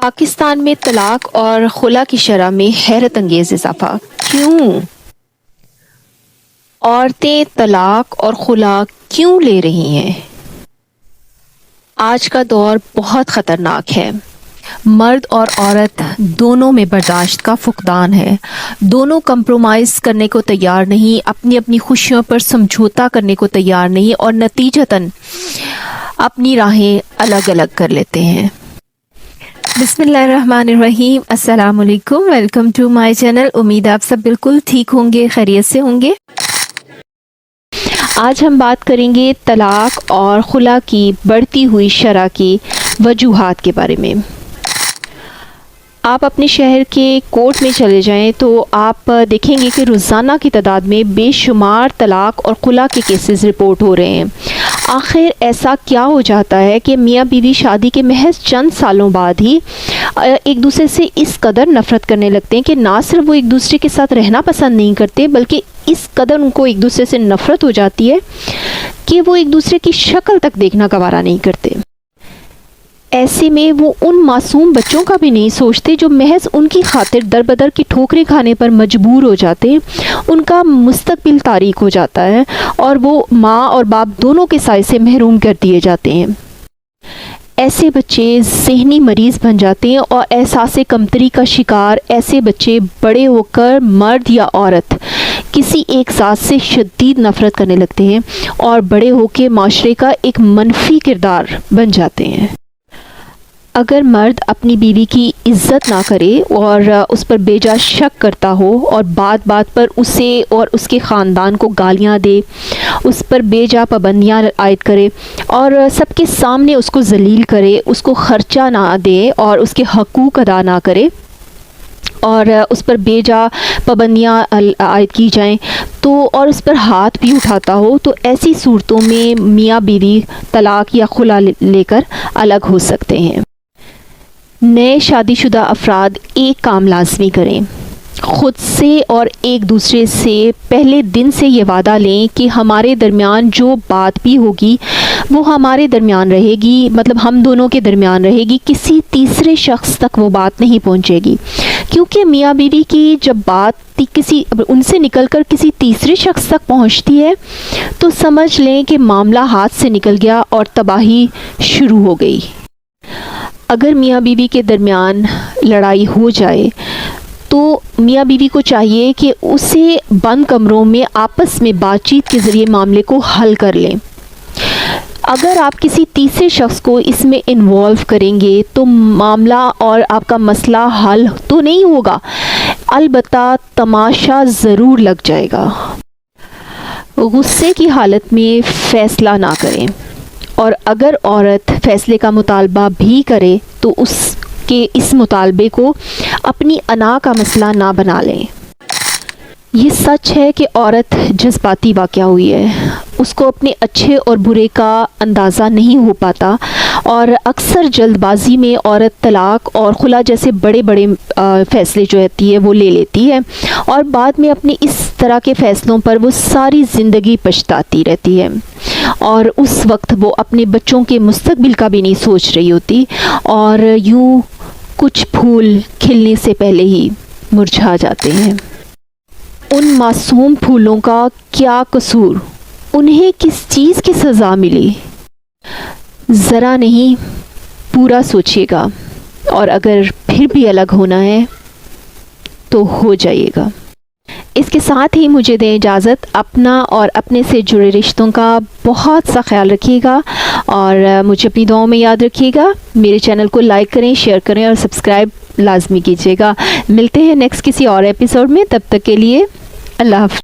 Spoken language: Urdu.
پاکستان میں طلاق اور خلا کی شرح میں حیرت انگیز اضافہ کیوں؟ عورتیں طلاق اور خلا کیوں لے رہی ہیں؟ آج کا دور بہت خطرناک ہے۔ مرد اور عورت دونوں میں برداشت کا فقدان ہے۔ دونوں کمپرومائز کرنے کو تیار نہیں، اپنی اپنی خوشیوں پر سمجھوتا کرنے کو تیار نہیں، اور نتیجتاً اپنی راہیں الگ الگ کر لیتے ہیں۔ بسم اللہ الرحمن الرحیم۔ السلام علیکم، ویلکم ٹو مائی چینل۔ امید آپ سب بالکل ٹھیک ہوں گے، خیریت سے ہوں گے۔ آج ہم بات کریں گے طلاق اور خلا کی بڑھتی ہوئی شرح کی وجوہات کے بارے میں۔ آپ اپنے شہر کے کورٹ میں چلے جائیں تو آپ دیکھیں گے کہ روزانہ کی تعداد میں بے شمار طلاق اور خلا کے کیسز رپورٹ ہو رہے ہیں۔ آخر ایسا کیا ہو جاتا ہے کہ میاں بیوی شادی کے محض چند سالوں بعد ہی ایک دوسرے سے اس قدر نفرت کرنے لگتے ہیں کہ نہ صرف وہ ایک دوسرے کے ساتھ رہنا پسند نہیں کرتے، بلکہ اس قدر ان کو ایک دوسرے سے نفرت ہو جاتی ہے کہ وہ ایک دوسرے کی شکل تک دیکھنا گوارا نہیں کرتے۔ ایسے میں وہ ان معصوم بچوں کا بھی نہیں سوچتے جو محض ان کی خاطر در بدر کی ٹھوکریں کھانے پر مجبور ہو جاتے ہیں۔ ان کا مستقبل تاریک ہو جاتا ہے اور وہ ماں اور باپ دونوں کے سائے سے محروم کر دیے جاتے ہیں۔ ایسے بچے ذہنی مریض بن جاتے ہیں اور احساس کمتری کا شکار ایسے بچے بڑے ہو کر مرد یا عورت کسی ایک ذات سے شدید نفرت کرنے لگتے ہیں اور بڑے ہو کے معاشرے کا ایک منفی کردار بن جاتے ہیں۔ اگر مرد اپنی بیوی کی عزت نہ کرے اور اس پر بے جا شک کرتا ہو اور بات بات پر اسے اور اس کے خاندان کو گالیاں دے، اس پر بے جا پابندیاں عائد کرے اور سب کے سامنے اس کو ذلیل کرے، اس کو خرچہ نہ دے اور اس کے حقوق ادا نہ کرے اور اس پر بے جا پابندیاں عائد کی جائیں تو اور اس پر ہاتھ بھی اٹھاتا ہو، تو ایسی صورتوں میں میاں بیوی طلاق یا خلا لے کر الگ ہو سکتے ہیں۔ نئے شادی شدہ افراد ایک کام لازمی کریں، خود سے اور ایک دوسرے سے پہلے دن سے یہ وعدہ لیں کہ ہمارے درمیان جو بات بھی ہوگی وہ ہمارے درمیان رہے گی، مطلب ہم دونوں کے درمیان رہے گی، کسی تیسرے شخص تک وہ بات نہیں پہنچے گی، کیونکہ میاں بیوی کی جب بات ان سے نکل کر کسی تیسرے شخص تک پہنچتی ہے تو سمجھ لیں کہ معاملہ ہاتھ سے نکل گیا اور تباہی شروع ہو گئی۔ اگر میاں بیوی کے درمیان لڑائی ہو جائے تو میاں بیوی کو چاہیے کہ اسے بند کمروں میں آپس میں بات چیت کے ذریعے معاملے کو حل کر لیں۔ اگر آپ کسی تیسرے شخص کو اس میں انوالو کریں گے تو معاملہ اور آپ کا مسئلہ حل تو نہیں ہوگا، البتہ تماشا ضرور لگ جائے گا۔ غصے کی حالت میں فیصلہ نہ کریں، اور اگر عورت فیصلے کا مطالبہ بھی کرے تو اس مطالبے کو اپنی انا کا مسئلہ نہ بنا لیں۔ یہ سچ ہے کہ عورت جذباتی واقعہ ہوئی ہے، اس کو اپنے اچھے اور برے کا اندازہ نہیں ہو پاتا، اور اکثر جلد بازی میں عورت طلاق اور خلا جیسے بڑے بڑے فیصلے جو ہوتی ہے وہ لے لیتی ہے، اور بعد میں اپنے اس طرح کے فیصلوں پر وہ ساری زندگی پچھتاتی رہتی ہے، اور اس وقت وہ اپنے بچوں کے مستقبل کا بھی نہیں سوچ رہی ہوتی، اور یوں کچھ پھول کھلنے سے پہلے ہی مرجھا جاتے ہیں۔ ان معصوم پھولوں کا کیا قصور؟ انہیں کس چیز کی سزا ملی؟ ذرا نہیں، پورا سوچیے گا، اور اگر پھر بھی الگ ہونا ہے تو ہو جائیے گا۔ اس کے ساتھ ہی مجھے دیں اجازت، اپنا اور اپنے سے جڑے رشتوں کا بہت سا خیال رکھیے گا اور مجھے اپنی دعاؤں میں یاد رکھیے گا۔ میرے چینل کو لائک کریں، شیئر کریں اور سبسکرائب لازمی کیجیے گا۔ ملتے ہیں نیکسٹ کسی اور ایپیسوڈ میں، تب تک کے لیے اللہ حافظ۔